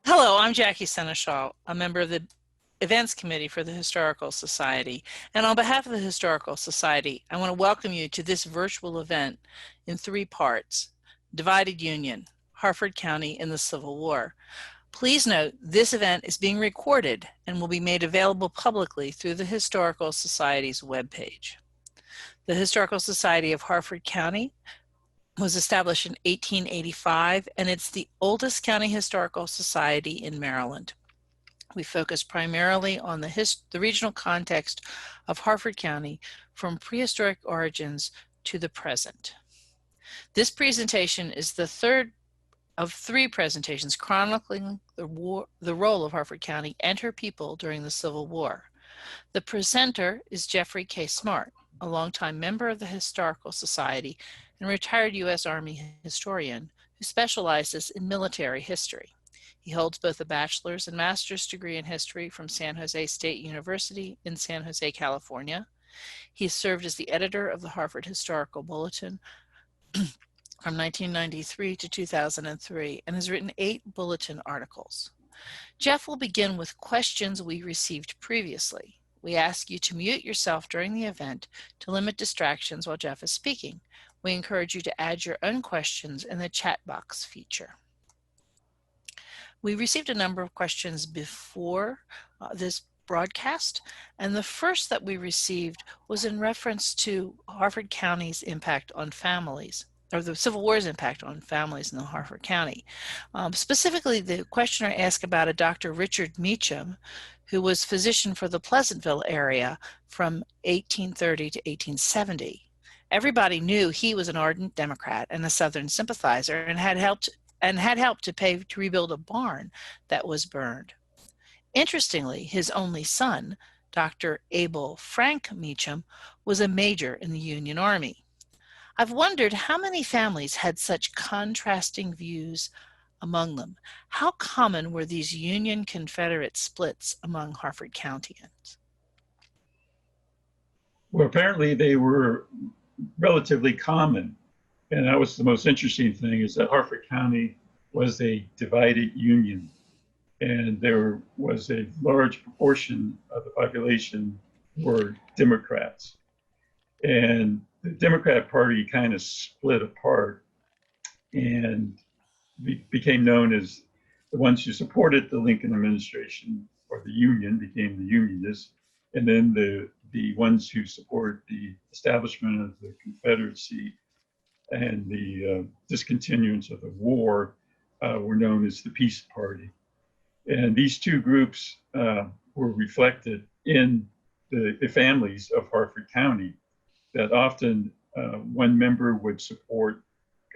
Hello, I'm Jackie Seneschal, a member of the Events Committee for the Historical Society. And on behalf of the Historical Society, I want to welcome you to this virtual event in three parts: Divided Union, Harford County in the Civil War. Please note this event is being recorded and will be made available publicly through the Historical Society's webpage. The Historical Society of Harford County was established in 1885, and it's the oldest county historical society in Maryland. We focus primarily on the regional context of Harford County from prehistoric origins to the present. This presentation is the third of three presentations chronicling the role of Harford County and her people during the Civil War. The presenter is Jeffrey K. Smart, a longtime member of the Historical Society and retired U.S. Army historian who specializes in military history. He holds both a bachelor's and master's degree in history from San Jose State University in San Jose, California. He served as the editor of the Harford Historical Bulletin from 1993 to 2003 and has written 8 bulletin articles. Jeff will begin with questions we received previously. We ask you to mute yourself during the event to limit distractions while Jeff is speaking. We encourage you to add your own questions in the chat box feature. We received a number of questions before this broadcast, and the first that we received was in reference to Harford County's impact on families, or the Civil War's impact on families in the Harford County. Specifically, the questioner asked about a Dr. Richard Meacham, who was physician for the Pleasantville area from 1830 to 1870. Everybody knew he was an ardent Democrat and a Southern sympathizer and had helped to pay to rebuild a barn that was burned. Interestingly, his only son, Dr. Abel Frank Meacham, was a major in the Union Army. I've wondered how many families had such contrasting views among them. How common were these Union-Confederate splits among Harford Countyans? Well, apparently they were relatively common. And that was the most interesting thing, is that Harford County was a divided union. And there was a large proportion of the population were Democrats. And the Democrat Party kind of split apart and became known as the ones who supported the Lincoln administration, or the Union became the Unionists. And then the ones who support the establishment of the Confederacy and the discontinuance of the war were known as the Peace Party. And these two groups were reflected in the families of Harford County, that often one member would support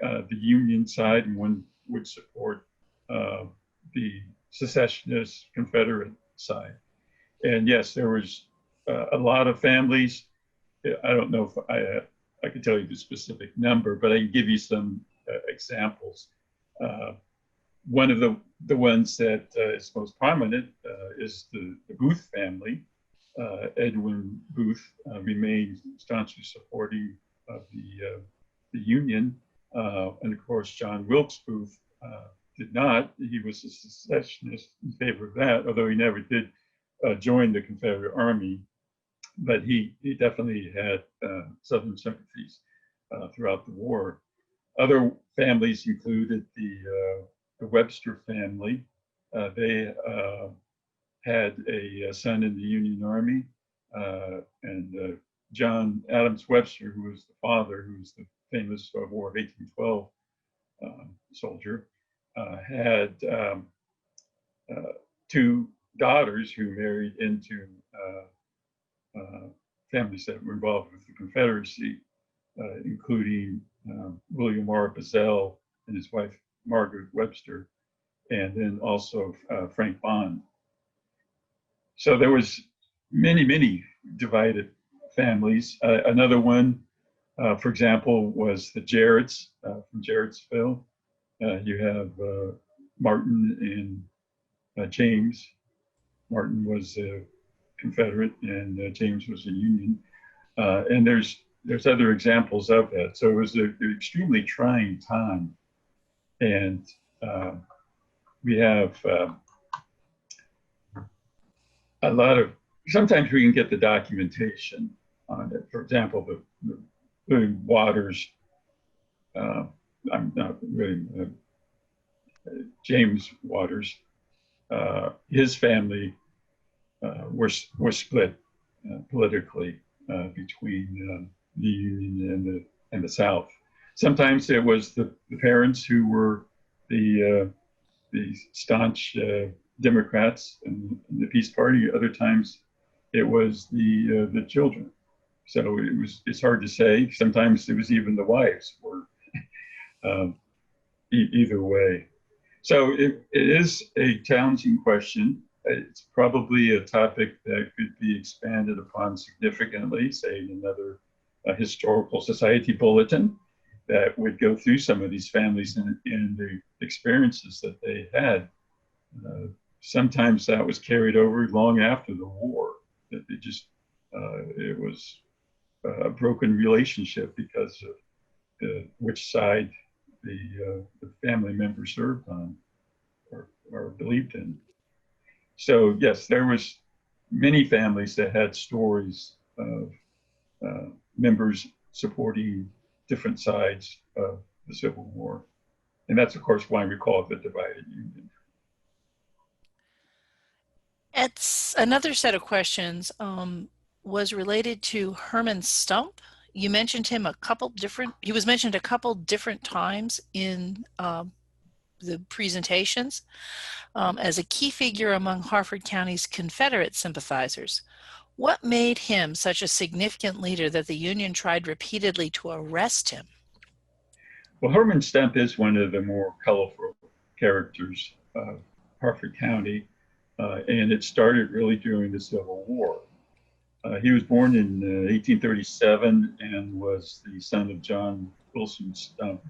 the Union side and one would support the secessionist Confederate side. And yes, there was a lot of families. I don't know if I could tell you the specific number, but I can give you some examples. One of the ones that is most prominent is the Booth family. Edwin Booth remained staunchly supporting of the Union, and of course John Wilkes Booth did not. He was a secessionist in favor of that, although he never did join the Confederate Army. But he definitely had Southern sympathies throughout the war. Other families included the Webster family. They had a son in the Union Army, and John Adams Webster, who was the father, who was the famous War of 1812 soldier, had 2 daughters who married into families that were involved with the Confederacy, including William R. Bazell and his wife Margaret Webster, and then also Frank Bond. So there was many divided families. Another one, for example, was the Jarretts from Jarrettsville. You have Martin and James. Martin was a Confederate and James was a Union. And there's other examples of that. So it was an extremely trying time. And we have a lot of, sometimes we can get the documentation on it. For example, the Waters, I'm not really, James Waters, his family were split politically between the Union and the South. Sometimes it was the parents who were the staunch Democrats and the Peace Party. Other times it was the children. So it's hard to say. Sometimes it was even the wives were either way. So it is a challenging question. It's probably a topic that could be expanded upon significantly, say in another historical society bulletin that would go through some of these families and the experiences that they had. Sometimes that was carried over long after the war. That it was a broken relationship because of which side the family member served on or believed in. So yes, there was many families that had stories of members supporting different sides of the Civil War. And that's, of course, why we call it the divided Union. It's another set of questions was related to Herman Stump. You mentioned him he was mentioned a couple different times in the presentations as a key figure among Harford County's Confederate sympathizers. What made him such a significant leader that the Union tried repeatedly to arrest him? Well, Herman Stump is one of the more colorful characters of Harford County, and it started really during the Civil War. He was born in 1837 and was the son of John Wilson Stump.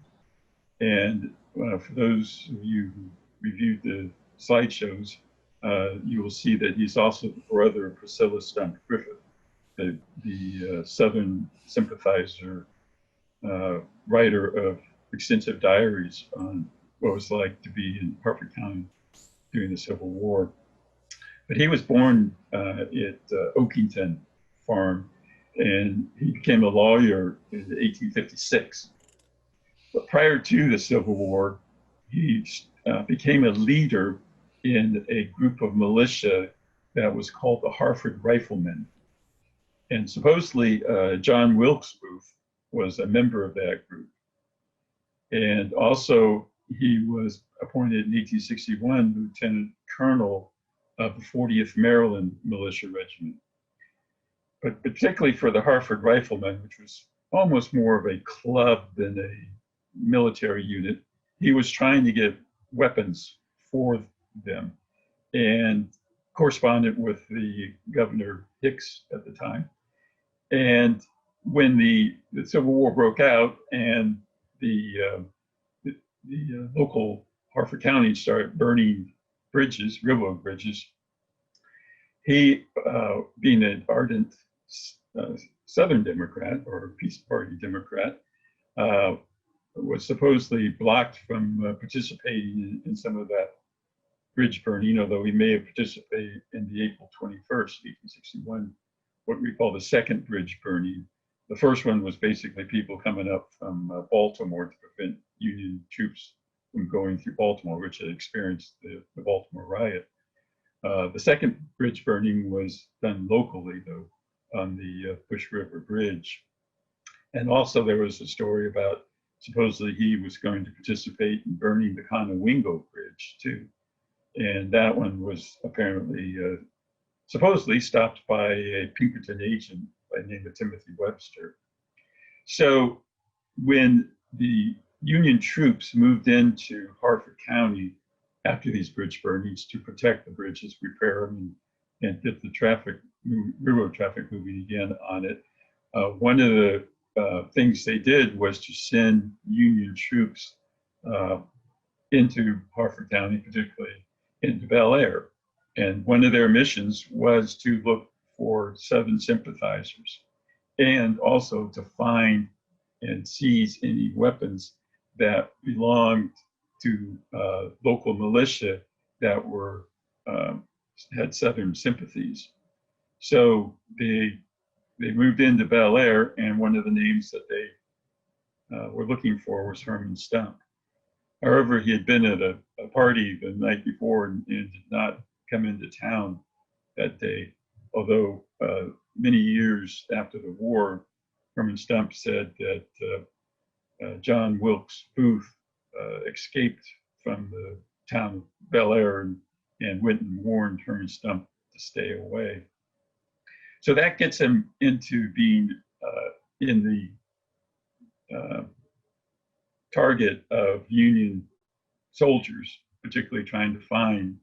And for those of you who reviewed the slideshows, you will see that he's also the brother of Priscilla Stump Griffith, the Southern sympathizer, writer of extensive diaries on what it was like to be in Harford County during the Civil War. But he was born at Oakington Farm, and he became a lawyer in 1856. But prior to the Civil War, he became a leader in a group of militia that was called the Harford Riflemen. And supposedly John Wilkes Booth was a member of that group. And also he was appointed in 1861 Lieutenant Colonel of the 40th Maryland Militia Regiment. But particularly for the Harford Riflemen, which was almost more of a club than a military unit, he was trying to get weapons for them and corresponded with the Governor Hicks at the time. And when the Civil War broke out and the local Harford County started burning bridges, railroad bridges, he, being an ardent Southern Democrat or Peace Party Democrat, was supposedly blocked from participating in some of that bridge burning, although he may have participated in the April 21st, 1861, what we call the second bridge burning. The first one was basically people coming up from Baltimore to prevent Union troops from going through Baltimore, which had experienced the Baltimore riot. The second bridge burning was done locally, though, on the Bush River Bridge. And also there was a story about supposedly he was going to participate in burning the Conowingo Bridge, too. And that one was apparently, supposedly stopped by a Pinkerton agent by the name of Timothy Webster. So when the Union troops moved into Harford County after these bridge burnings to protect the bridges, repair them, and get the railroad traffic moving again on it, one of the things they did was to send Union troops into Harford County, particularly into Bel Air. And one of their missions was to look for Southern sympathizers and also to find and seize any weapons that belonged to local militia that were had Southern sympathies. So they moved into Bel Air, and one of the names that they were looking for was Herman Stump. However, he had been at a party the night before and did not come into town that day. Although many years after the war, Herman Stump said that John Wilkes Booth escaped from the town of Bel Air and went and warned Herman Stump to stay away. So that gets him into being in the target of Union soldiers, particularly trying to find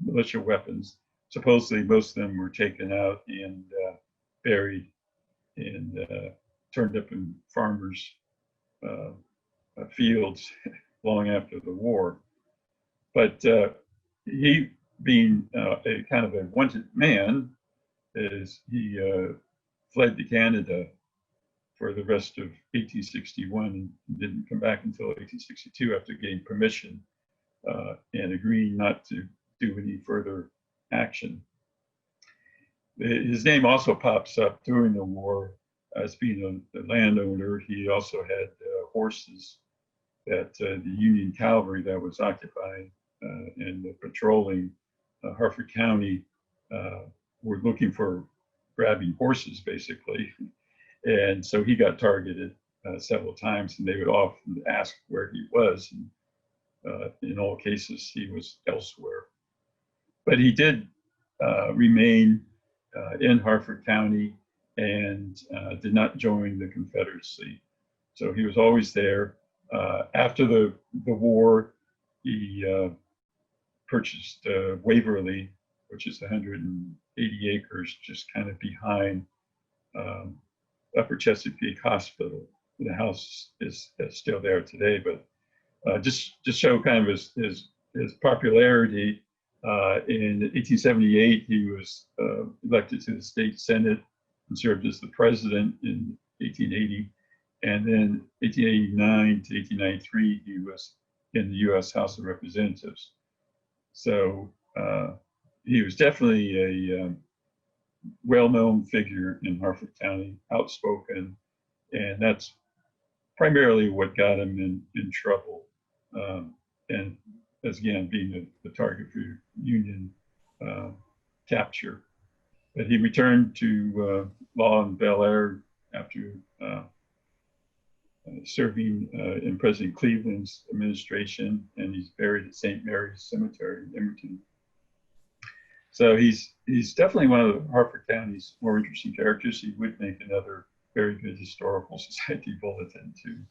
militia weapons. Supposedly, most of them were taken out and buried and turned up in farmers' fields long after the war. But he, being a kind of a wanted man, he fled to Canada for the rest of 1861 and didn't come back until 1862 after getting permission and agreeing not to do any further action. His name also pops up during the war as being a landowner. He also had horses that the Union cavalry that was occupying and patrolling Harford County were looking for grabbing horses, basically. And so he got targeted several times, and they would often ask where he was. And in all cases, he was elsewhere. But he did remain in Harford County and did not join the Confederacy. So he was always there. After the war, he purchased Waverly, which is 180 acres, just kind of behind Upper Chesapeake Hospital. The house is still there today, but just show kind of his popularity. In 1878, he was elected to the state senate and served as the president in 1880. And then 1889 to 1893, he was in the U.S. House of Representatives. So he was definitely a well-known figure in Harford County, outspoken, and that's primarily what got him in trouble. And as again, being the target for Union capture. But he returned to law in Bel Air after serving in President Cleveland's administration, and he's buried at St. Mary's Cemetery in Emerton. So he's definitely one of the Harford County's more interesting characters. He would make another very good historical society bulletin too.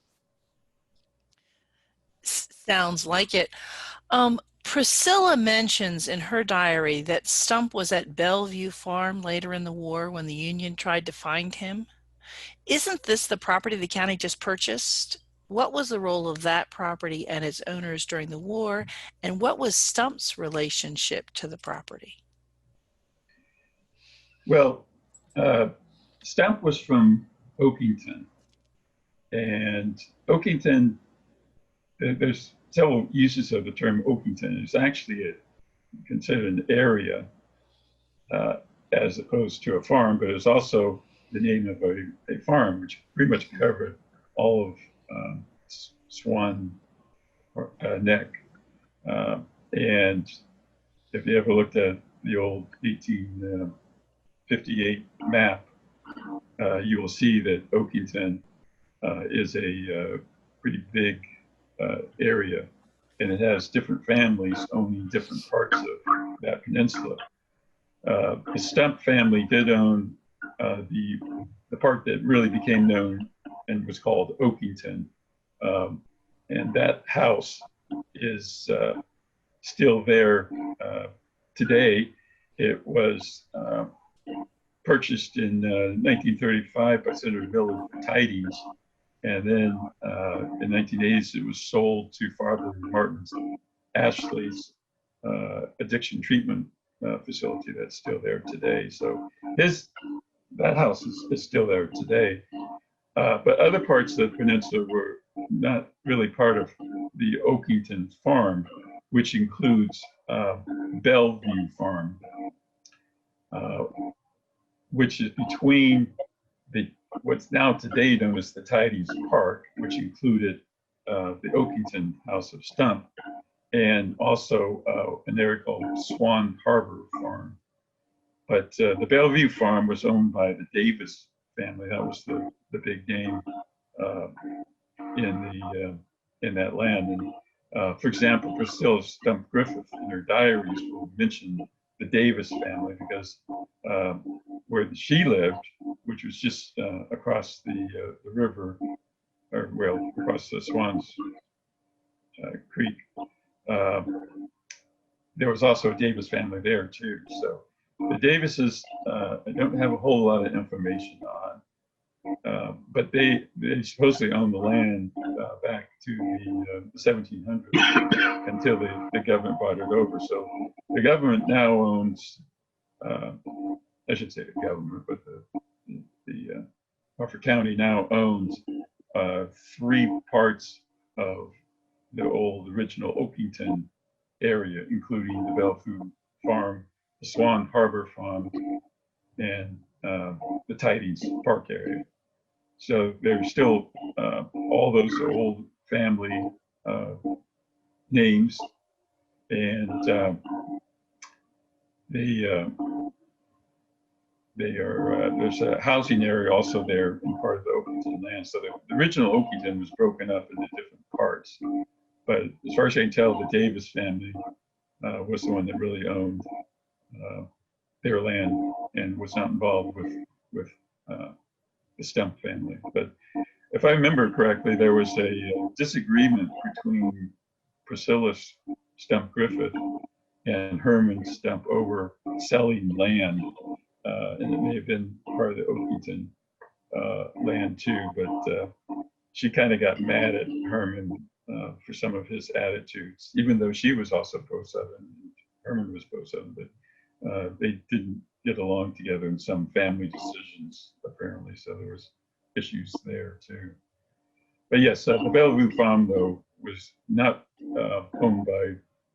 Sounds like it. Priscilla mentions in her diary that Stump was at Bellevue Farm later in the war when the Union tried to find him. Isn't this the property the county just purchased? What was the role of that property and its owners during the war, and what was Stump's relationship to the property? Well, Stump was from Oakington, and Oakington, there's several uses of the term Oakington. It's actually considered an area as opposed to a farm, but it's also the name of a farm, which pretty much covered all of Swan Neck. And if you ever looked at the old 1858 map, you will see that Oakington is a pretty big area, and it has different families owning different parts of that peninsula. The Stump family did own the part that really became known and was called Oakington, and that house is still there today. It was purchased in 1935 by Senator Bill Tidings, and then in 1980s it was sold to Father Martin Ashley's addiction treatment facility that's still there today. So that house is still there today. But other parts of the peninsula were not really part of the Oakington farm, which includes Bellevue Farm, which is between what's now today known as the Tidies Park, which included the Oakington House of Stump, and also an area called Swan Harbor Farm. But the Bellevue Farm was owned by the Davis family. That was the big name in that land. And for example, Priscilla Stump Griffith in her diaries will mention the Davis family because where she lived, which was just across the river, or well, across the Swans Creek, there was also a Davis family there too. So the Davises, I don't have a whole lot of information on, but they supposedly owned the land back to the 1700s until the government bought it over. So the government now owns, I should say the government, but the Harford County now owns 3 parts of the old original Oakington area, including the Bellevue Farm, the Swan Harbor Farm, and the Tidies Park area. So there's still all those old family names, and they are there's a housing area also there in part of the Oakington land. So the original Oakington was broken up into different parts, but as far as I can tell, the Davis family was the one that really owned their land and was not involved with the Stump family. But if I remember correctly, there was a disagreement between Priscilla Stump Griffith and Herman Stump over selling land, and it may have been part of the Oakington land too, but she kind of got mad at Herman for some of his attitudes, even though she was also pro-Southern, Herman was pro-Southern, but they didn't get along together in some family decisions, apparently, so there was issues there too. But yes, the Bellevue Farm, though, was not owned by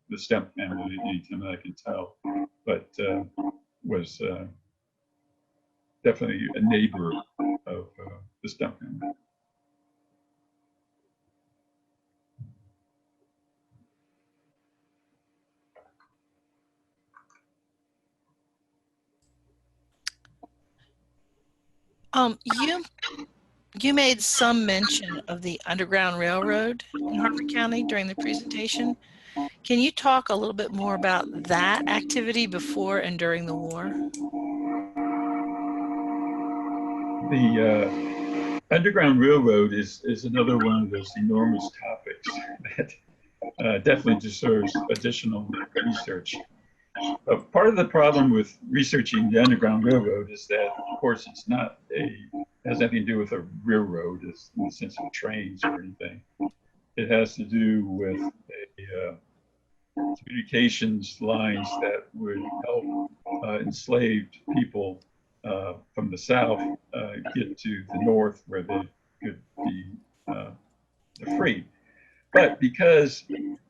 the Stump family at any time I can tell, but was definitely a neighbor of the Stump family. You made some mention of the Underground Railroad in Harford County during the presentation. Can you talk a little bit more about that activity before and during the war? The Underground Railroad is another one of those enormous topics that definitely deserves additional research. Part of the problem with researching the Underground Railroad is that, of course, it's not has nothing to do with a railroad in the sense of trains or anything. It has to do with communications lines that would help enslaved people from the South get to the North where they could be free. But because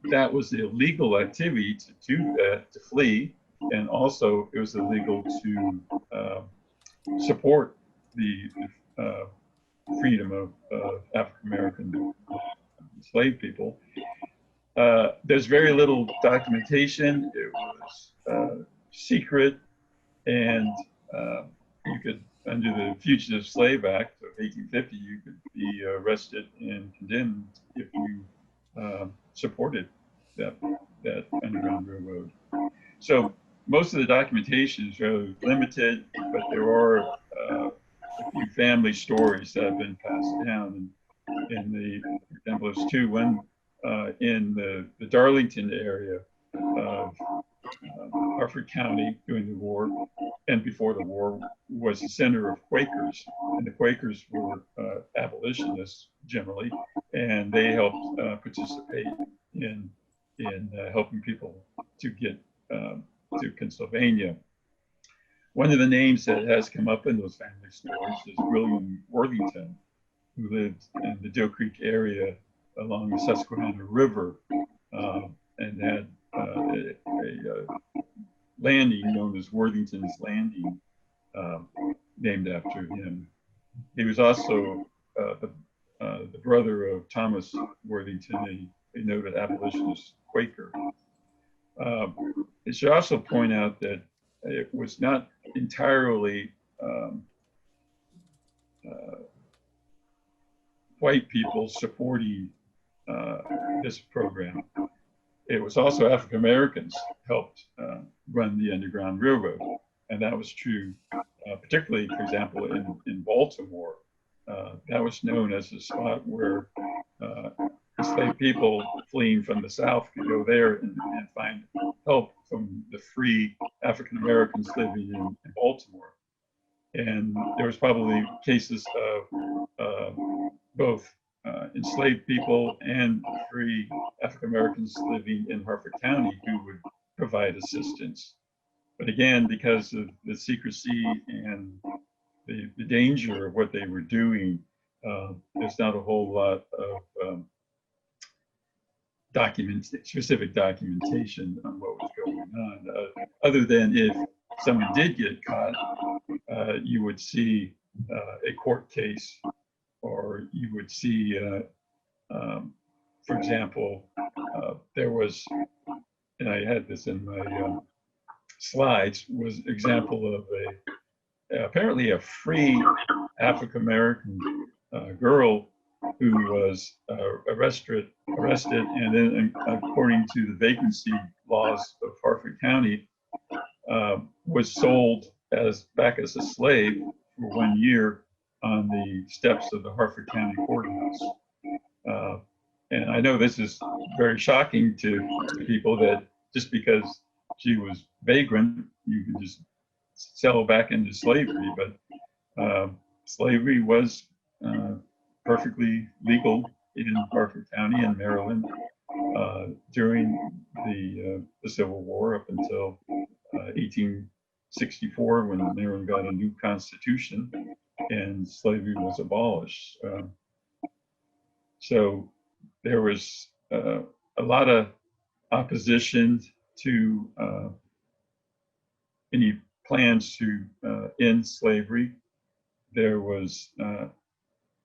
that was illegal activity to do that, to flee, and also it was illegal to support the freedom of African-American enslaved people, there's very little documentation. It was secret, and you could, under the Fugitive Slave Act of 1850, you could be arrested and condemned if you supported that Underground Railroad. So most of the documentation is rather limited, but there are a few family stories that have been passed down. And for example, there's two. One in the Darlington area of Harford County during the war and before the war was the center of Quakers, and the Quakers were abolitionists generally, and they helped participate in helping people to get to Pennsylvania. One of the names that has come up in those family stories is William Worthington, who lived in the Doe Creek area along the Susquehanna River, and had a landing known as Worthington's Landing, named after him. He was also the brother of Thomas Worthington, a noted abolitionist Quaker. It should also point out that it was not entirely white people supporting this program. It was also African Americans helped run the Underground Railroad, and that was true, particularly, for example, in Baltimore. That was known as a spot where enslaved people fleeing from the South could go there and find help from the free African Americans living in Baltimore. And there was probably cases of both enslaved people and free African Americans living in Harford County who would provide assistance. But again, because of the secrecy and the danger of what they were doing, there's not a whole lot of specific documentation on what was going on, other than if someone did get caught, you would see a court case, or you would see, for example, there was, and I had this in my slides, was example of apparently a free African American girl who was arrested, and then, according to the vacancy laws of Harford County, was sold back as a slave for 1 year on the steps of the Harford County Courthouse. And I know this is very shocking to people, that just because she was vagrant, you can just sell back into slavery. But slavery was perfectly legal in Harford County and Maryland during the Civil War up until 1864, when Maryland got a new constitution and slavery was abolished. So there was a lot of opposition to any plans to end slavery. There was,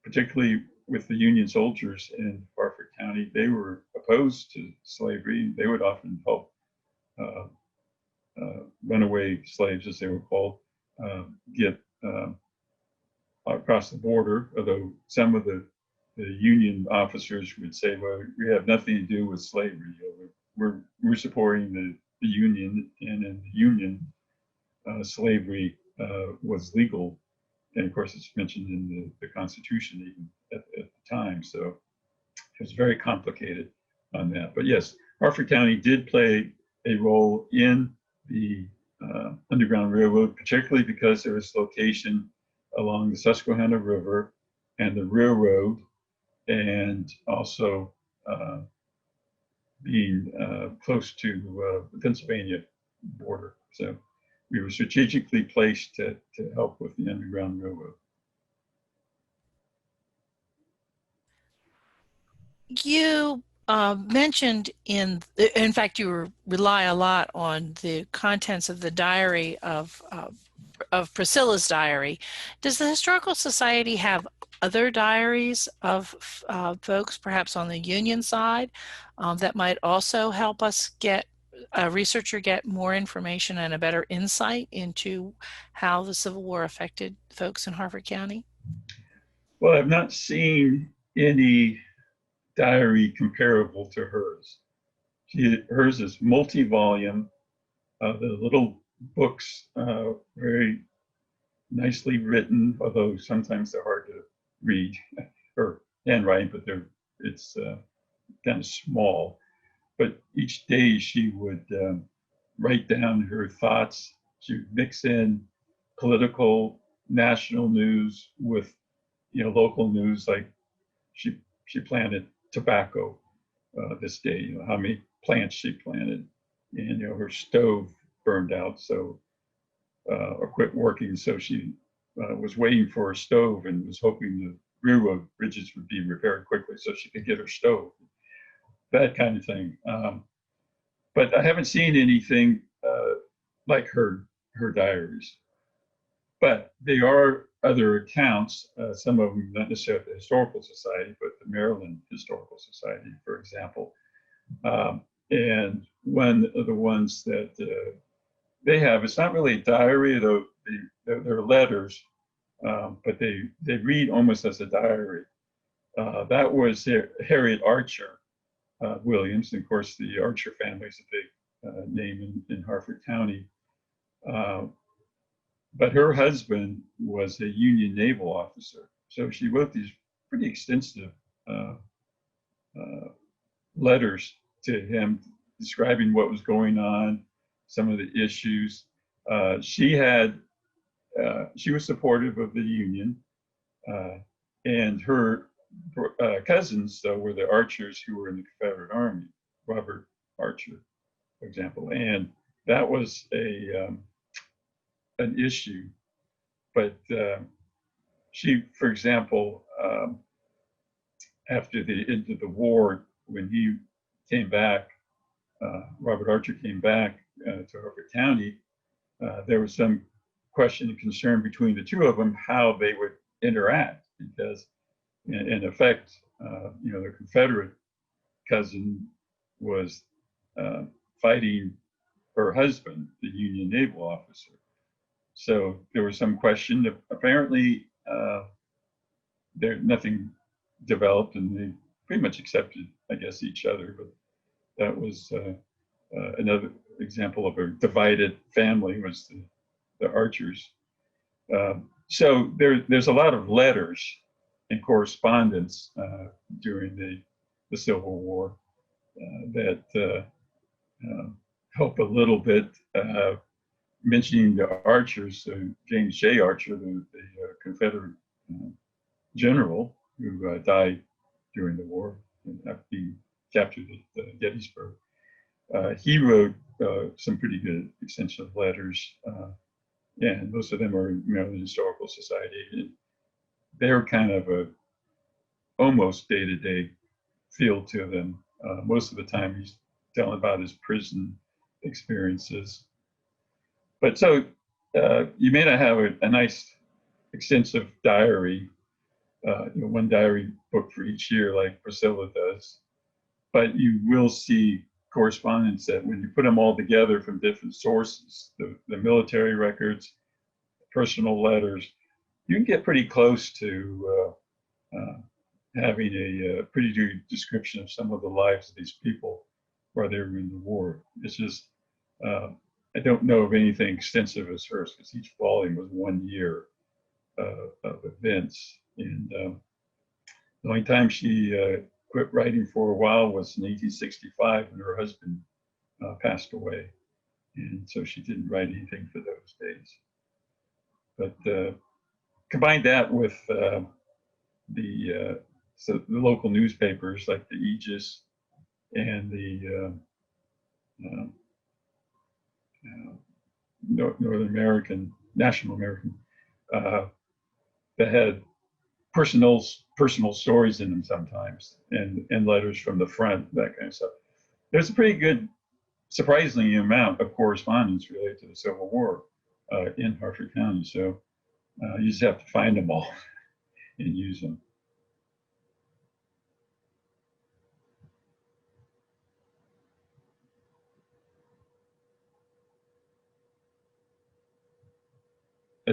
particularly with the Union soldiers in Harford County, they were opposed to slavery. They would often help runaway slaves, as they were called, get across the border, although some of the Union officers would say, well, we have nothing to do with slavery. We're supporting the Union, and in the Union, slavery was legal. And of course, it's mentioned in the Constitution even at the time. So it was very complicated on that. But yes, Harford County did play a role in the Underground Railroad, particularly because there was location along the Susquehanna River and the railroad, and also being close to the Pennsylvania border. So we were strategically placed to help with the Underground Railroad. You mentioned in fact, you rely a lot on the contents of the diary of Priscilla's diary. Does the Historical Society have other diaries of folks, perhaps on the Union side, that might also help us get a researcher get more information and a better insight into how the Civil War affected folks in Harford County? Well, I've not seen any diary comparable to hers. Hers is multi-volume. The little books, very nicely written, although sometimes they're hard to read or handwriting, but it's kind of small. But each day she would write down her thoughts. She would mix in political, national news with, local news. Like she planted tobacco this day. How many plants she planted, and her stove burned out, so or quit working. So she was waiting for a stove and was hoping railroad bridges would be repaired quickly so she could get her stove, that kind of thing. But I haven't seen anything like her diaries. But there are other accounts, some of them not necessarily the Historical Society, but the Maryland Historical Society, for example. And one of the ones that they have, it's not really a diary, though they're letters, but they read almost as a diary. That was Harriet Archer Williams. And of course, the Archer family is a big name in Harford County. But her husband was a Union naval officer. So she wrote these pretty extensive letters to him describing what was going on, some of the issues. She was supportive of the Union, and her cousins, though, were the Archers who were in the Confederate Army, Robert Archer, for example. And that was an issue. But she, for example, after the end of the war, when he came back, Robert Archer came back to Harford County, there was some question and concern between the two of them how they would interact, because in effect, the Confederate cousin was fighting her husband, the Union naval officer. So there was some question. Apparently, nothing developed, and they pretty much accepted, I guess, each other. But that was another example of a divided family, was the Archers. So there's a lot of letters and correspondence during the Civil War that help a little bit. Mentioning the Archers, James J. Archer, the Confederate general who died during the war after being captured at Gettysburg. He wrote some pretty good extensive letters, and most of them are in Maryland Historical Society. And they're kind of a almost day-to-day feel to them. Most of the time he's telling about his prison experiences. But so you may not have a nice extensive diary, one diary book for each year like Priscilla does, but you will see correspondence that when you put them all together from different sources, the military records, personal letters, you can get pretty close to having a pretty good description of some of the lives of these people while they were in the war. It's just, I don't know of anything extensive as hers, because each volume was 1 year of events. And the only time she quit writing for a while was in 1865 when her husband passed away. And so she didn't write anything for those days. But combine that with the local newspapers like the Aegis and the Northern American, National American, that had personal stories in them sometimes, and letters from the front, that kind of stuff. There's a pretty good, surprisingly amount of correspondence related to the Civil War in Harford County. So you just have to find them all and use them.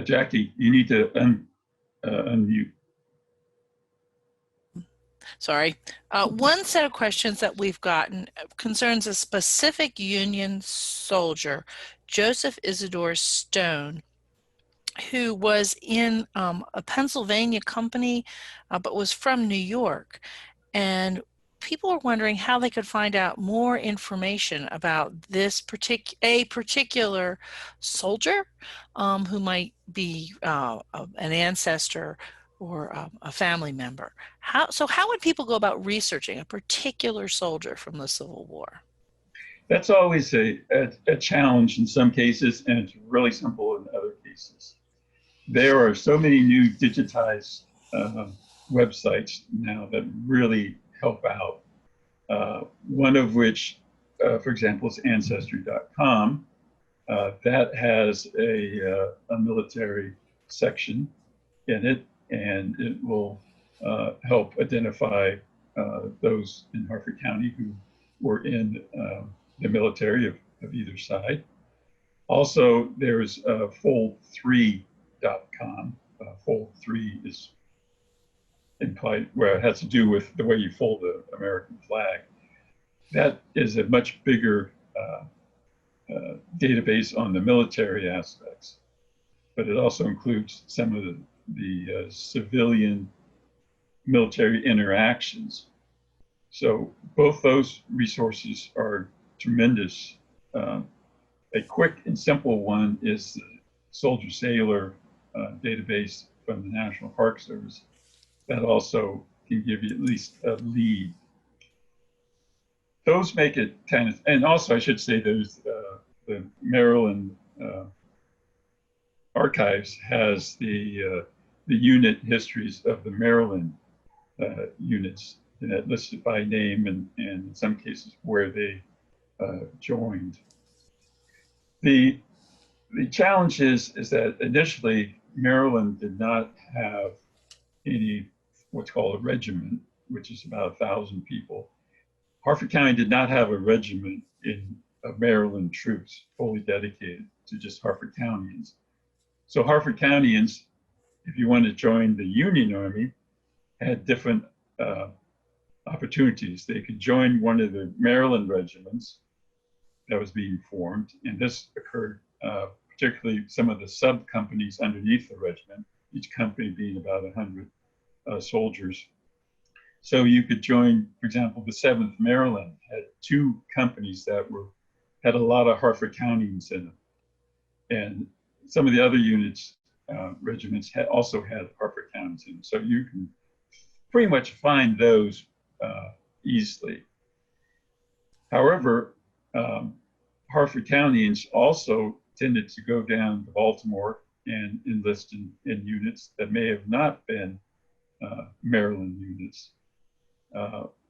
Jackie, you need to unmute. Sorry. One set of questions that we've gotten concerns a specific Union soldier, Joseph Isidor Stone, who was in a Pennsylvania company, but was from New York. And people are wondering how they could find out more information about this particular soldier who might be an ancestor or a family member. How would people go about researching a particular soldier from the Civil War? That's always a challenge in some cases, and it's really simple in other cases. There are so many new digitized websites now that really help out. One of which, for example, is Ancestry.com. That has a military section in it, and it will help identify those in Harford County who were in the military of either side. Also, there's fold3.com. Fold3 is implied where it has to do with the way you fold the American flag. That is a much bigger database on the military aspects, but it also includes some of the civilian military interactions. So both those resources are tremendous. A quick and simple one is the Soldier Sailor database from the National Park Service. That also can give you at least a lead. Those make it kind of, and also I should say there's the Maryland Archives has the unit histories of the Maryland units, and that listed by name and in some cases where they joined. The challenge is that initially Maryland did not have any what's called a regiment, which is about 1,000 people. Harford County did not have a regiment of Maryland troops fully dedicated to just Harford Countyans. So Harford Countyans, if you want to join the Union Army, had different opportunities. They could join one of the Maryland regiments that was being formed, and this occurred particularly some of the sub companies underneath the regiment, each company being about 100 soldiers. So you could join, for example, the 7th Maryland had 2 companies that had a lot of Harford Countyans in them, and some of the other units, regiments also had Harford Countyans in them. So you can pretty much find those easily. However, Harford Countyans also tended to go down to Baltimore and enlist in units that may have not been Maryland units.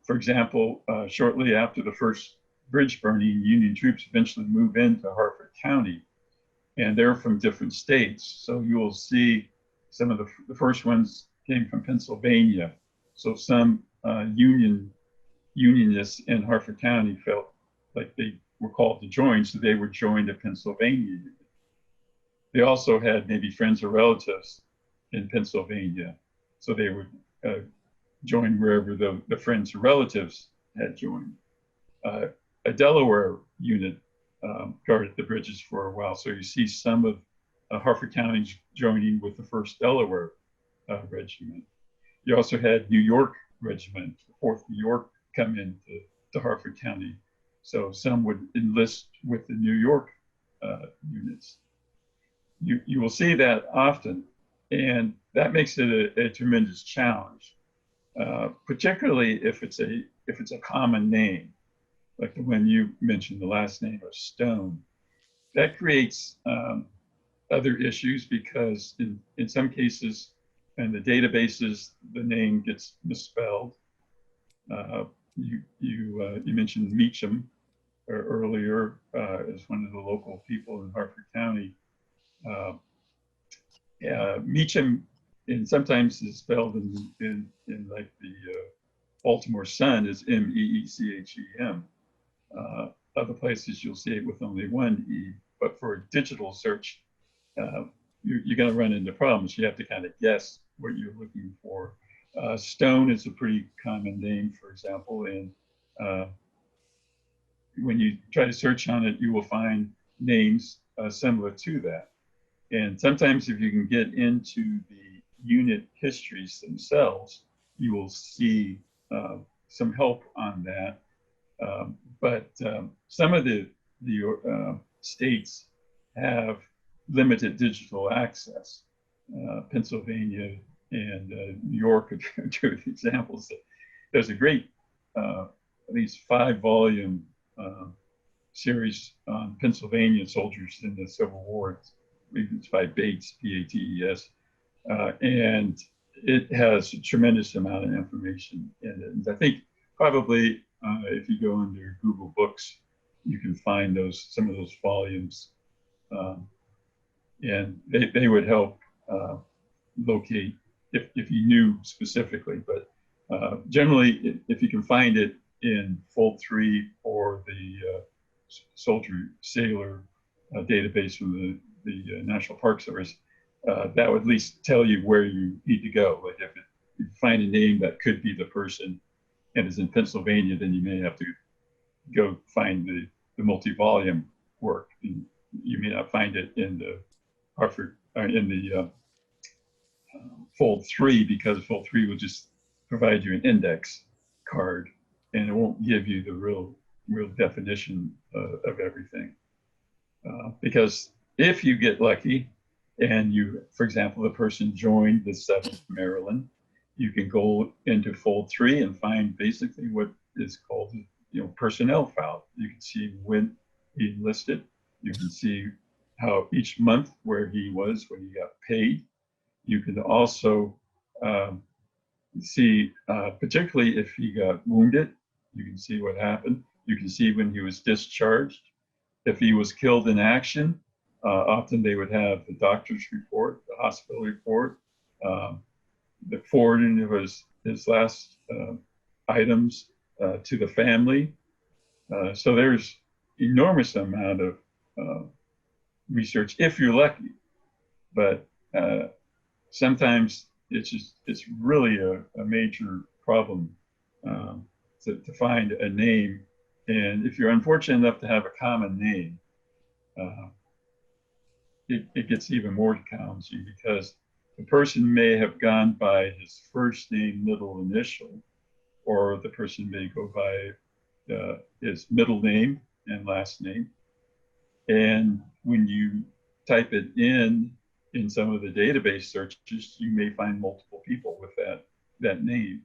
For example, shortly after the first bridge burning, Union troops eventually moved into Harford County, and they're from different states. So you will see some of the first ones came from Pennsylvania. So some Unionists in Harford County felt like they were called to join, so they would join the Pennsylvania unit. They also had maybe friends or relatives in Pennsylvania, so they would join wherever the friends or relatives had joined. A Delaware unit guarded the bridges for a while, so you see some of Harford County joining with the 1st Delaware Regiment. You also had New York Regiment, the 4th New York, come into Harford County. So some would enlist with the New York units. You will see that often, and that makes it a tremendous challenge, particularly if it's a common name, like the one you mentioned, the last name of Stone. That creates other issues because in some cases, in the databases, the name gets misspelled. You mentioned Meacham earlier as one of the local people in Harford County. Meacham, and sometimes is spelled in like the Baltimore Sun is Meechem. Other places you'll see it with only one E, but for a digital search, you're going to run into problems. You have to kind of guess what you're looking for. Stone is a pretty common name, for example, and when you try to search on it, you will find names similar to that. And sometimes if you can get into the unit histories themselves, you will see some help on that. But some of the states have limited digital access. Pennsylvania and New York are 2 examples. There's a great, at least 5-volume series on Pennsylvania soldiers in the Civil War. It's by Bates, Bates, and it has a tremendous amount of information in it. And I think probably if you go under Google Books, you can find some of those volumes, um, and they would help locate if you knew specifically. But generally, if you can find it in Fold 3 or the Soldier Sailor database from the National Park Service, that would at least tell you where you need to go. Like if you find a name that could be the person and is in Pennsylvania, then you may have to go find the multi-volume work. And you may not find it in the Harford, in the Fold 3, because Fold 3 will just provide you an index card and it won't give you the real definition of everything. Because if you get lucky and you, for example, the person joined the 7th Maryland, you can go into Fold 3 and find basically what is called, personnel file. You can see when he enlisted. You can see how each month where he was when he got paid. You can also see, particularly if he got wounded, you can see what happened. You can see when he was discharged. If he was killed in action, often they would have the doctor's report, the hospital report, the forwarding of his last items to the family. So there's enormous amount of research if you're lucky, but sometimes it's really a major problem to find a name. And if you're unfortunate enough to have a common name, it gets even more challenging, because the person may have gone by his first name, middle initial, or the person may go by his middle name and last name. And when you type it in some of the database searches, you may find multiple people with that name.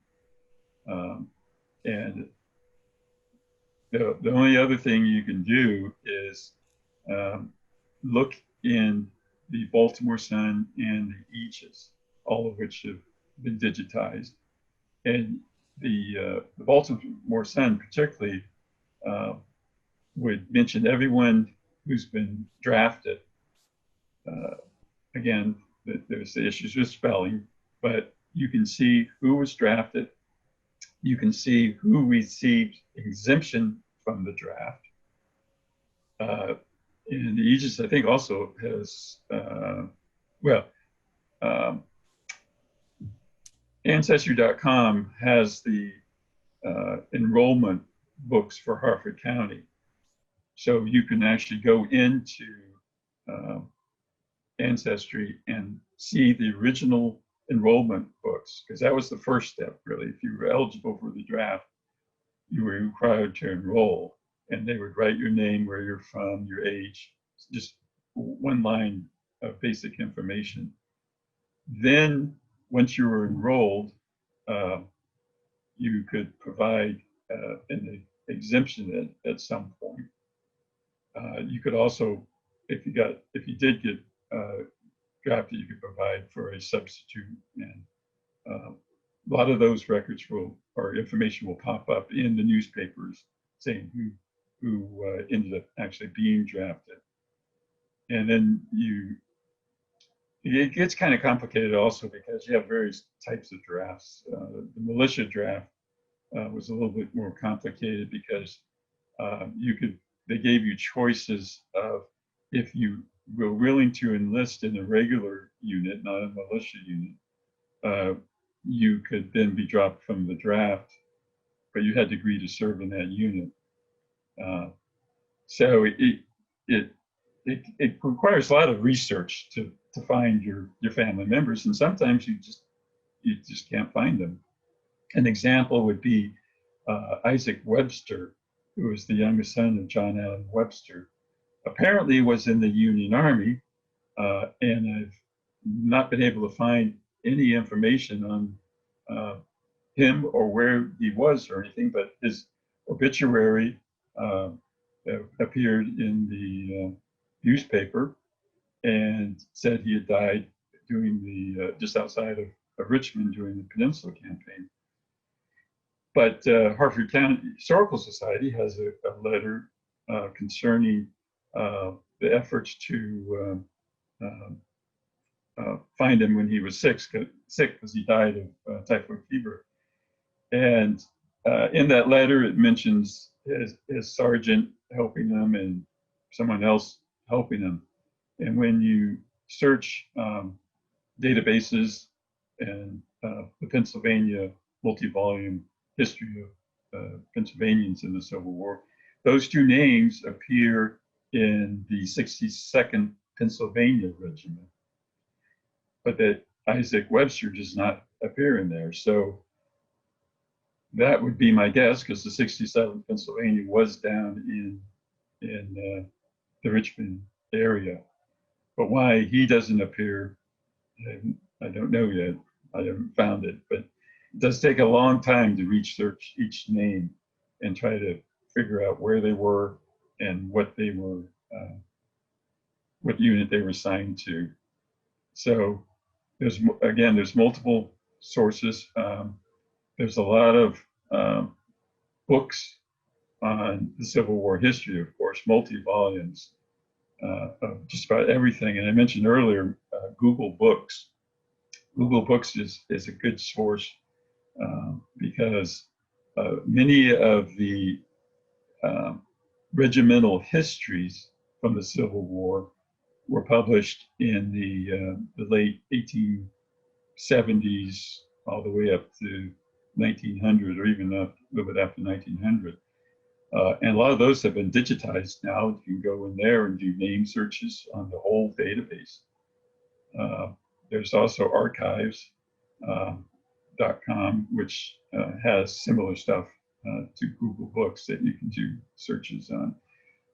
And the only other thing you can do is look in the Baltimore Sun and the Aegis, all of which have been digitized. And the Baltimore Sun particularly would mention everyone who's been drafted. Again, there's the issues with spelling, but you can see who was drafted. You can see who received exemption from the draft. And the Aegis, I think, also has, Ancestry.com has the enrollment books for Harford County. So you can actually go into Ancestry and see the original enrollment books, because that was the first step, really. If you were eligible for the draft, you were required to enroll, and they would write your name, where you're from, your age, just one line of basic information. Then, once you were enrolled, you could provide an exemption at some point. You could also, if you did get drafted, you could provide for a substitute, and a lot of those records or information will pop up in the newspapers saying who ended up actually being drafted. And then it gets kind of complicated also, because you have various types of drafts. The militia draft was a little bit more complicated, because they gave you choices of, if you were willing to enlist in a regular unit, not a militia unit, you could then be dropped from the draft, but you had to agree to serve in that unit. So it requires a lot of research to find your family members, and sometimes you just can't find them. An example would be Isaac Webster, who was the youngest son of John Allen Webster. Apparently was in the Union Army, and I've not been able to find any information on him or where he was or anything, but his obituary appeared in the newspaper and said he had died doing just outside of of Richmond during the Peninsula Campaign. But Harford County Historical Society has a letter concerning the efforts to find him when he was sick because he died of typhoid fever. And in that letter, it mentions his sergeant helping him and someone else helping him. And when you search databases and the Pennsylvania multi-volume history of Pennsylvanians in the Civil War, those two names appear in the 62nd Pennsylvania Regiment, but that Isaac Webster does not appear in there. So that would be my guess, because the 67th Pennsylvania was down in the Richmond area. But why he doesn't appear, I don't know yet. I haven't found it, but it does take a long time to research each name and try to figure out where they were and what they were, what unit they were assigned to. So there's multiple sources. There's a lot of books on the Civil War history, of course, multi-volumes of just about everything. And I mentioned earlier, Google Books. Google Books is a good source because many of the regimental histories from the Civil War were published in the late 1870s all the way up to 1900, or even a little bit after 1900. And a lot of those have been digitized now. You can go in there and do name searches on the whole database. There's also archives.com, which has similar stuff to Google Books that you can do searches on.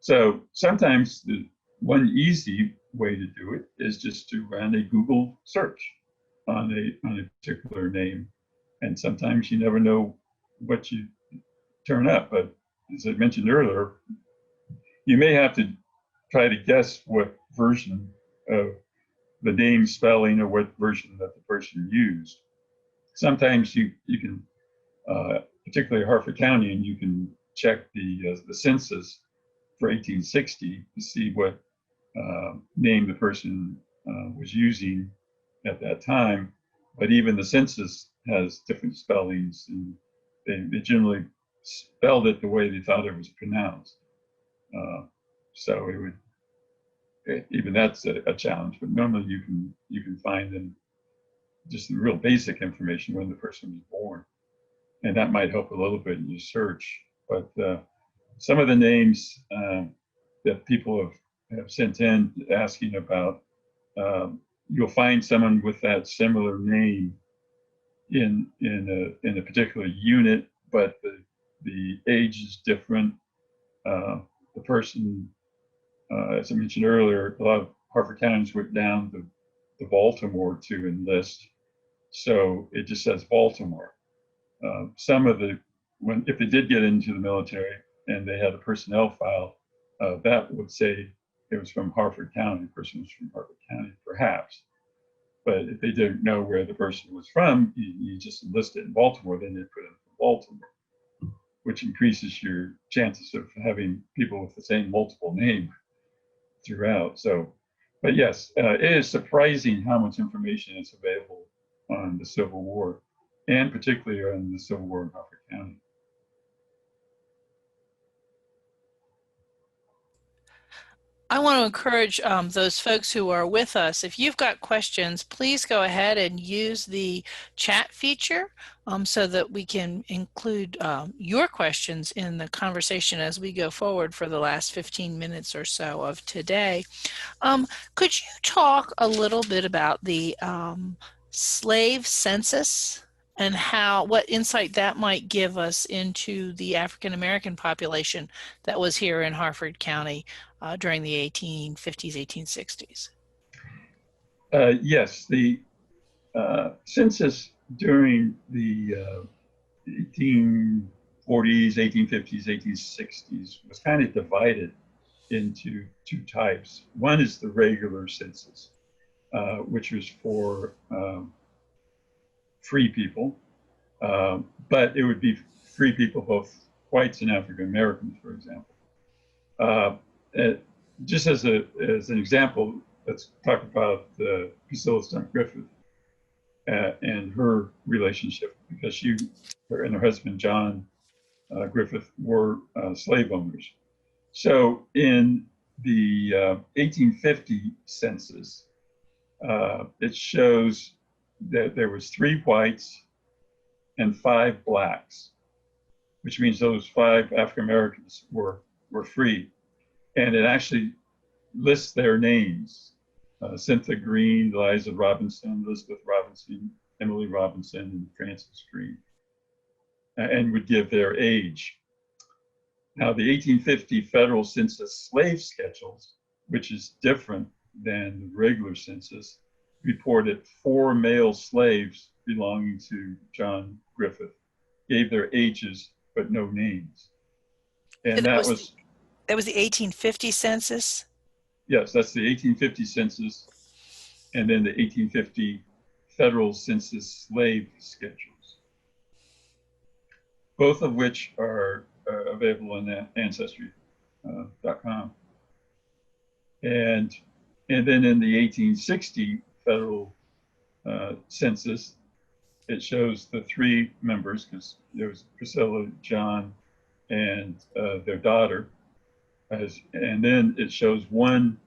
So sometimes the one easy way to do it is just to run a Google search on a particular name. And sometimes you never know what you turn up. But as I mentioned earlier, you may have to try to guess what version of the name spelling or what version that the person used. Sometimes you can, particularly Harford County, and you can check the census for 1860 to see what name the person was using at that time. But even the census has different spellings, and they generally spelled it the way they thought it was pronounced. So it would, even that's a challenge. But normally you can find in just the real basic information when the person was born, and that might help a little bit in your search. But some of the names that people have sent in asking about, you'll find someone with that similar name in a particular unit, but the age is different. The person, as I mentioned earlier, a lot of Harford Counties went down to Baltimore to enlist, so it just says Baltimore. Some of if they did get into the military and they had a personnel file, that would say it was from Harford County, the person was from Harford County, perhaps. But if they didn't know where the person was from, you just enlist it in Baltimore, then they put it in Baltimore, which increases your chances of having people with the same multiple name throughout. So, but yes, it is surprising how much information is available on the Civil War, and particularly on the Civil War in Harford County. I want to encourage those folks who are with us, if you've got questions, please go ahead and use the chat feature so that we can include your questions in the conversation as we go forward for the last 15 minutes or so of today. Could you talk a little bit about the slave census and what insight that might give us into the African American population that was here in Harford County during the 1850s, 1860s? Yes, the census during the 1840s, 1850s, 1860s was kind of divided into two types. One is the regular census, which was for free people, but it would be free people, both whites and African Americans, for example. Uh, just as an example, let's talk about Priscilla Stump Griffith and her relationship, because her and her husband John Griffith were slave owners. So in the 1850 census, it shows that there was 3 whites and 5 blacks, which means those 5 African Americans were free. And it actually lists their names: Cynthia Green, Eliza Robinson, Elizabeth Robinson, Emily Robinson, and Frances Green, and would give their age. Now, the 1850 federal census slave schedules, which is different than the regular census, reported 4 male slaves belonging to John Griffith, gave their ages but no names. And that was the 1850 census? Yes, that's the 1850 census, and then the 1850 federal census slave schedules, both of which are available on Ancestry.com. And then in the 1860 federal census, it shows the 3 members, because there was Priscilla, John, and their daughter. And then it shows one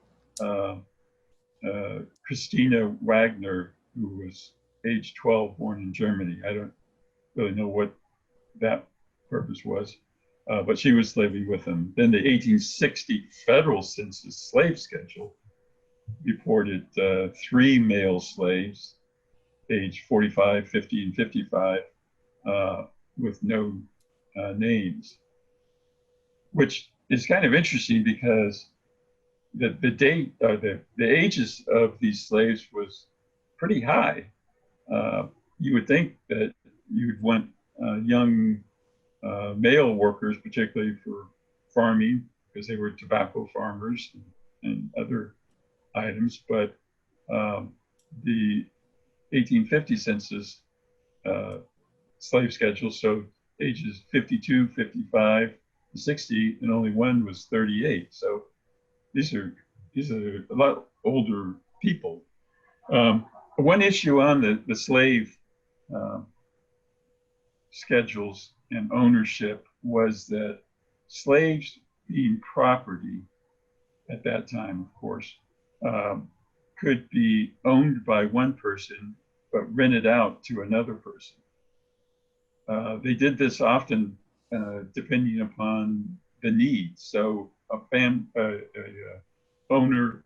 Christina Wagner, who was age 12, born in Germany. I don't really know what that purpose was, but she was slaving with them. Then the 1860 federal census slave schedule reported 3 male slaves, age 45, 50, and 55, with no names, which is kind of interesting because the ages of these slaves was pretty high. You would think that you would want young male workers, particularly for farming, because they were tobacco farmers and other items. But the 1850 census slave schedule showed ages 52, 55, 60, and only one was 38. So these are a lot older people. One issue on the slave schedules and ownership was that slaves being property at that time, of course, could be owned by one person but rented out to another person. They did this often depending upon the needs. So a owner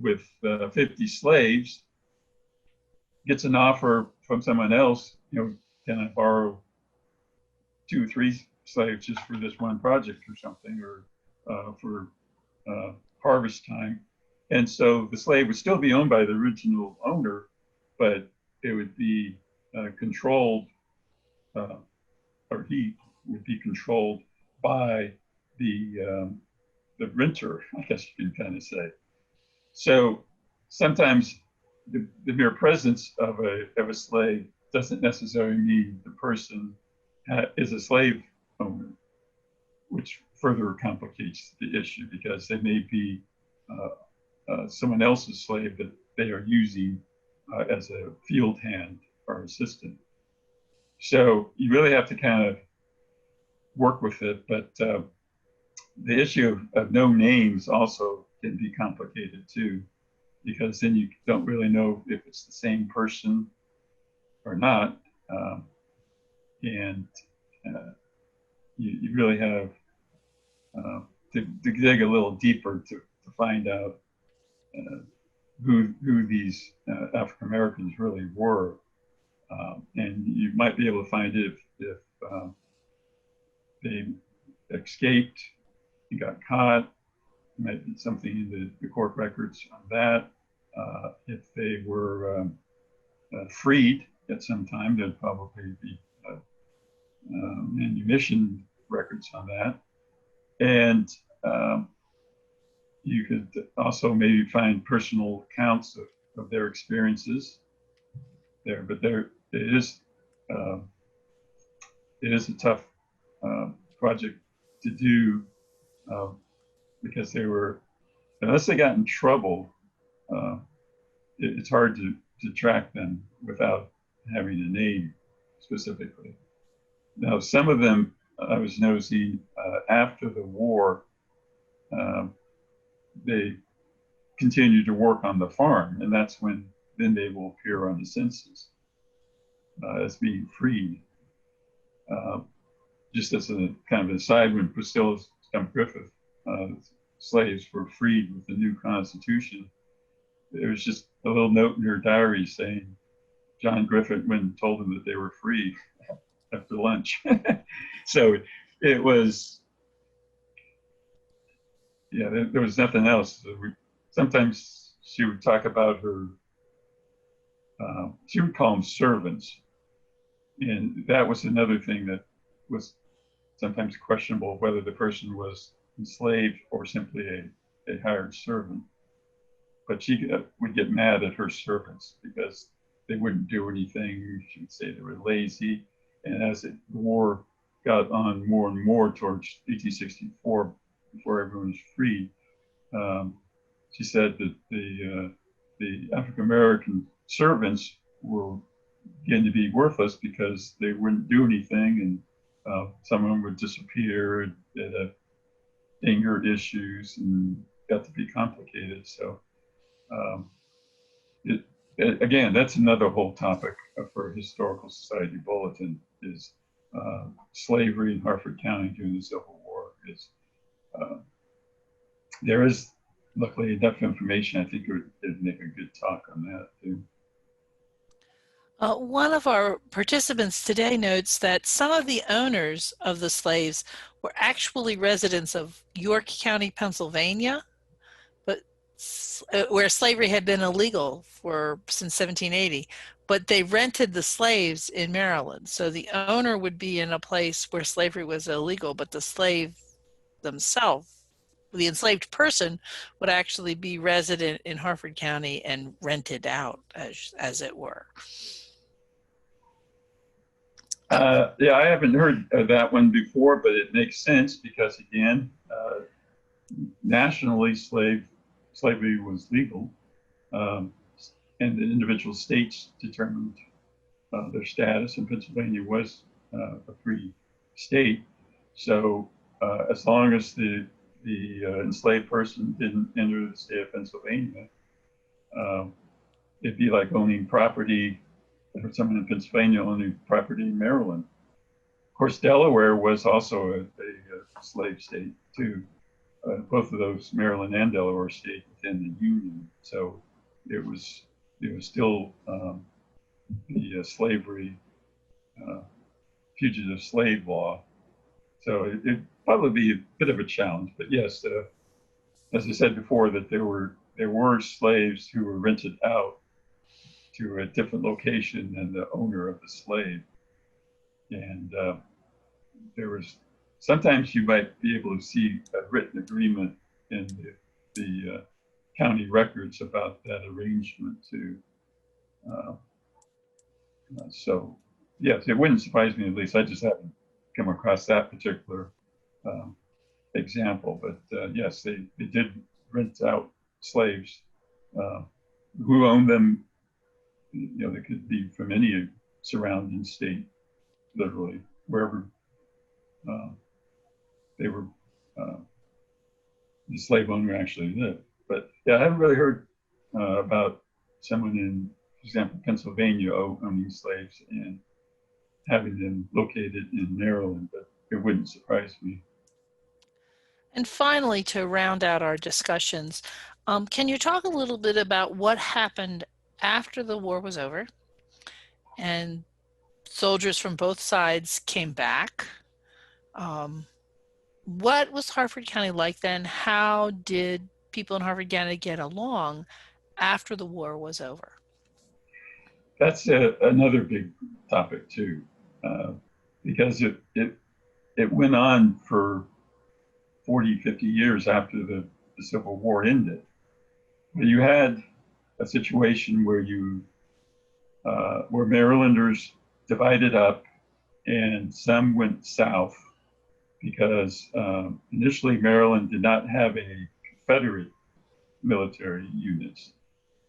with 50 slaves gets an offer from someone else, can I borrow 2 or 3 slaves just for this one project or something, or for harvest time. And so the slave would still be owned by the original owner, but it would be controlled, or he would be controlled by the renter, I guess you can kind of say. So sometimes the mere presence of a slave doesn't necessarily mean the person is a slave owner, which further complicates the issue, because they may be someone else's slave that they are using as a field hand or assistant. So you really have to kind of work with it, but the issue of no names also can be complicated too, because then you don't really know if it's the same person or not, and you really have to dig a little deeper to find out who these African Americans really were, and you might be able to find it if they escaped, you got caught. Might be something in the court records on that. If they were freed at some time, there'd probably be manumission records on that. And you could also maybe find personal accounts of their experiences there, but it is uh, it is a tough project to do uh, because they were, unless they got in trouble, uh, it's hard to track them without having a name specifically. Now, some of them I was noticing after the war, um, they continue to work on the farm, and that's when then they will appear on the census as being freed. Uh, just as a kind of an aside, when Priscilla Griffith slaves were freed with the new Constitution, there was just a little note in her diary saying John Griffith when told them that they were free after lunch. So it was, yeah, there was nothing else. Sometimes she would talk about her, she would call them servants. And that was another thing that was sometimes questionable, whether the person was enslaved or simply a hired servant. But she would get mad at her servants because they wouldn't do anything. She would say they were lazy. And as the war got on more and more towards 1864, before everyone was freed, she said that the African American servants were getting to be worthless because they wouldn't do anything, and some of them would disappear. They'd have anger issues and got to be complicated. So um, again, that's another whole topic for a historical society bulletin is slavery in Harford County during the Civil War. Uh, there is luckily enough information. I think it'd make a good talk on that too. One of our participants today notes that some of the owners of the slaves were actually residents of York County, Pennsylvania, but where slavery had been illegal since 1780, but they rented the slaves in Maryland. So the owner would be in a place where slavery was illegal, but the slave themselves, the enslaved person, would actually be resident in Harford County and rented out, as it were. Yeah, I haven't heard of that one before, but it makes sense because again, nationally slavery was legal, um, and the individual states determined their status, and Pennsylvania was a free state. So as long as the enslaved person didn't enter the state of Pennsylvania, it'd be like owning property for someone in Pennsylvania owning property in Maryland. Of course, Delaware was also a slave state too. Both of those, Maryland and Delaware, stayed within the Union, so it was still the slavery fugitive slave law. So it'd probably be a bit of a challenge. But yes, as I said before, that there were slaves who were rented out to a different location than the owner of the slave, and there was sometimes you might be able to see a written agreement in the county records about that arrangement too. Uh, so yes, it wouldn't surprise me, at least I just haven't come across that particular example, but yes, they did rent out slaves. Who owned them? You know, they could be from any surrounding state, literally wherever they were, the slave owner actually lived. But yeah, I haven't really heard about someone in, for example, Pennsylvania owning slaves and having them located in Maryland, but it wouldn't surprise me. And finally, to round out our discussions, can you talk a little bit about what happened after the war was over and soldiers from both sides came back? What was Harford County like then? How did people in Harford County get along after the war was over? That's another big topic too, uh, because it went on for 40, 50 years after the Civil War ended. You had a situation where you where Marylanders divided up, and some went south because initially Maryland did not have any Confederate military units.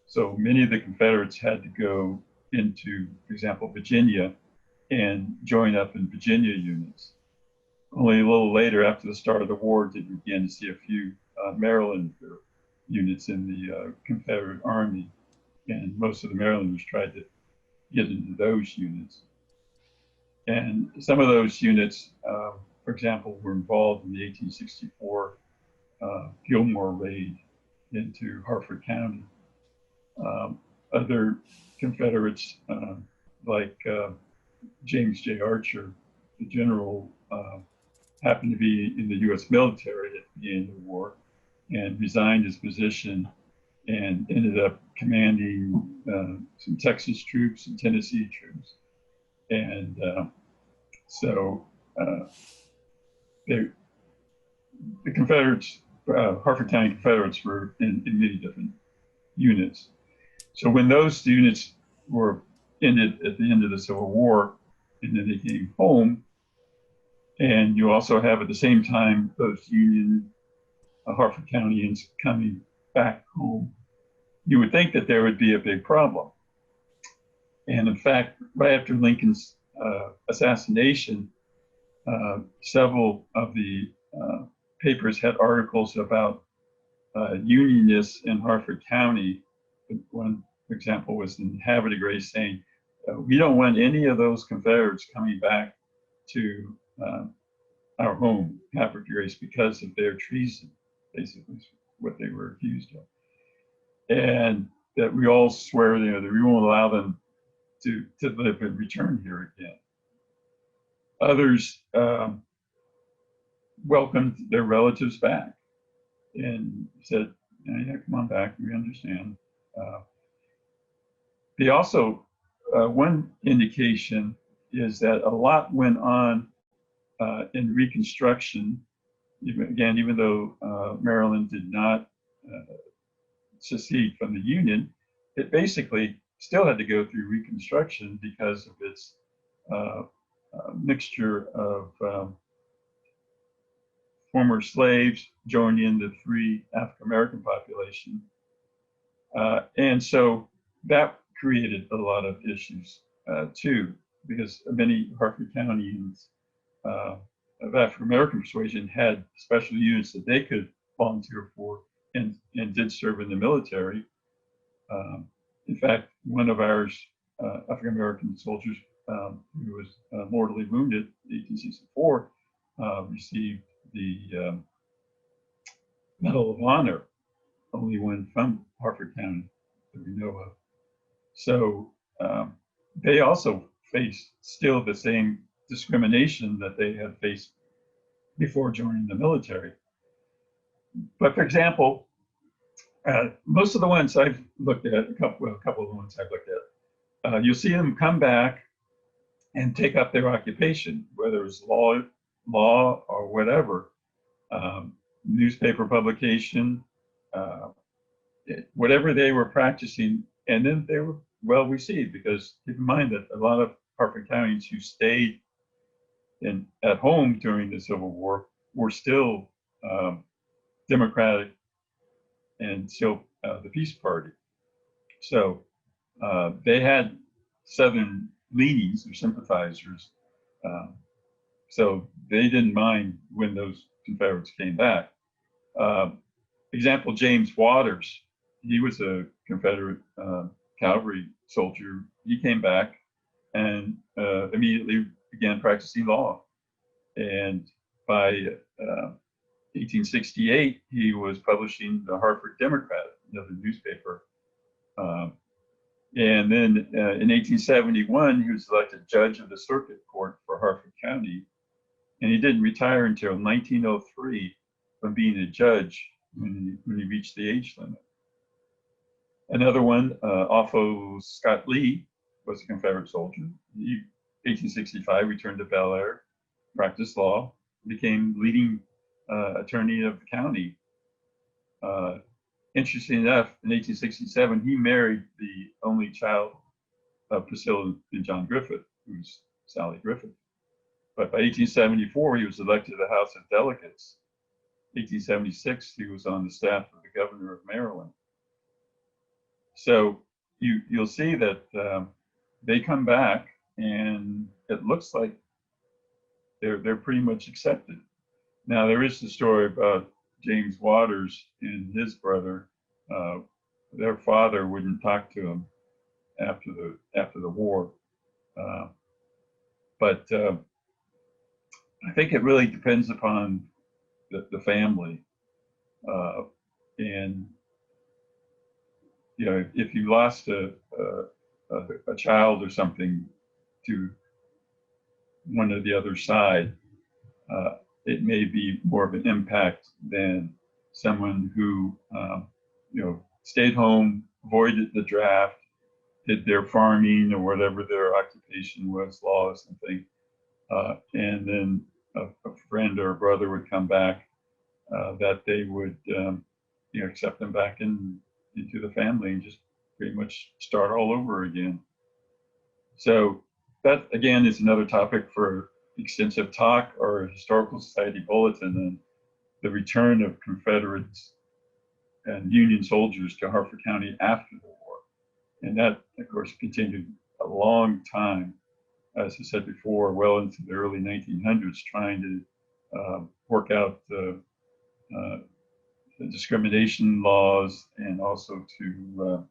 So many of the Confederates had to go into, for example, Virginia and join up in Virginia units. Only a little later, after the start of the war, did we begin to see a few Maryland units in the Confederate Army. And most of the Marylanders tried to get into those units. And some of those units, for example, were involved in the 1864 Gilmore raid into Harford County. Other Confederates, like James J. Archer, the general, happened to be in the U.S. military at the end of the war and resigned his position and ended up commanding some Texas troops and Tennessee troops. And so the Confederates, Harford County Confederates, were in many different units. So when those units were ended at the end of the Civil War, and then they came home, and you also have at the same time those Union Harford Countyans coming back home, you would think that there would be a big problem. And in fact, right after Lincoln's assassination, several of the papers had articles about Unionists in Harford County. One, for example, was in Havre de Grace saying, we don't want any of those Confederates coming back to our home, Havre de Grace, because of their treason, basically what they were accused of. And that we all swear, that we won't allow them to live and return here again. Others welcomed their relatives back and said, yeah, come on back, we understand. They also, one indication is that a lot went on in Reconstruction, even though Maryland did not secede from the Union, it basically still had to go through Reconstruction because of its mixture of former slaves joining the free African American population. And so that created a lot of issues too, because many Harford Countyans of African American persuasion had special units that they could volunteer for and did serve in the military. In fact, one of ours, African American soldiers who was mortally wounded in 1864, received the Medal of Honor, only one from Harford County that we know of. So they also faced still the same discrimination that they had faced before joining the military. But for example, most of the ones I've looked at, a couple of the ones I've looked at, you'll see them come back and take up their occupation, whether it's law or whatever, newspaper publication, whatever they were practicing, and then they were well received, because keep in mind that a lot of Harford Countyans who stayed at home during the Civil War were still Democratic and still the Peace Party. So they had Southern leanings or sympathizers. So they didn't mind when those Confederates came back. Example, James Waters, he was a Confederate cavalry soldier. He came back and immediately began practicing law. And by 1868, he was publishing the Harford Democrat, another newspaper. And then in 1871, he was elected judge of the circuit court for Harford County. And he didn't retire until 1903 from being a judge when he reached the age limit. Another one, Otho Scott Lee, was a Confederate soldier. He, 1865, returned to Bel Air, practiced law, became leading attorney of the county. Interesting enough, in 1867, he married the only child Priscilla and John Griffith, who's Sally Griffith. But by 1874, he was elected to the House of Delegates. 1876, he was on the staff of the governor of Maryland. So you'll see that they come back, and it looks like they're pretty much accepted. Now there is the story about James Waters and his brother. Their father wouldn't talk to him after the war, but I think it really depends upon the family, and you know, if you lost a child or something to one or the other side, it may be more of an impact than someone who you know, stayed home, avoided the draft, did their farming or whatever their occupation was, law or something, and then a friend or a brother would come back, that they would you know, accept them back into the family and just pretty much start all over again. So that again is another topic for extensive talk, or Historical Society bulletin, and the return of Confederates and Union soldiers to Harford County after the war. And that, of course, continued a long time, as I said before, well into the early 1900s, trying to work out the discrimination laws, and also to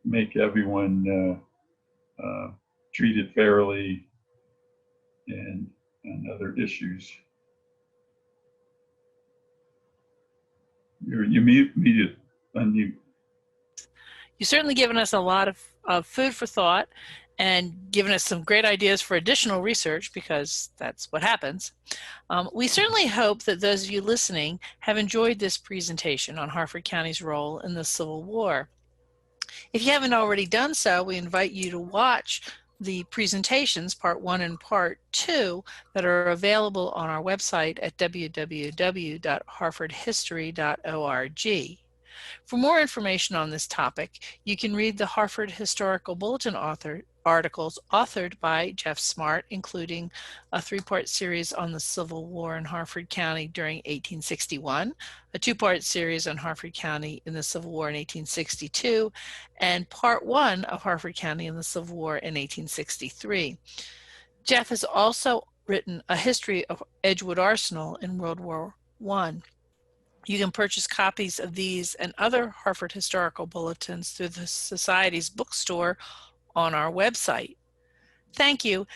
make everyone treated fairly, and other issues. You mute, unmute. You've certainly given us a lot of food for thought, and given us some great ideas for additional research, because that's what happens. We certainly hope that those of you listening have enjoyed this presentation on Harford County's role in the Civil War. If you haven't already done so, we invite you to watch the presentations, part 1 and part 2, that are available on our website at www.harfordhistory.org. For more information on this topic, you can read the Harford Historical Bulletin articles authored by Jeff Smart, including a 3-part series on the Civil War in Harford County during 1861, a 2-part series on Harford County in the Civil War in 1862, and part 1 of Harford County in the Civil War in 1863. Jeff has also written a history of Edgewood Arsenal in World War I. You can purchase copies of these and other Harford historical bulletins through the Society's bookstore on our website. Thank you,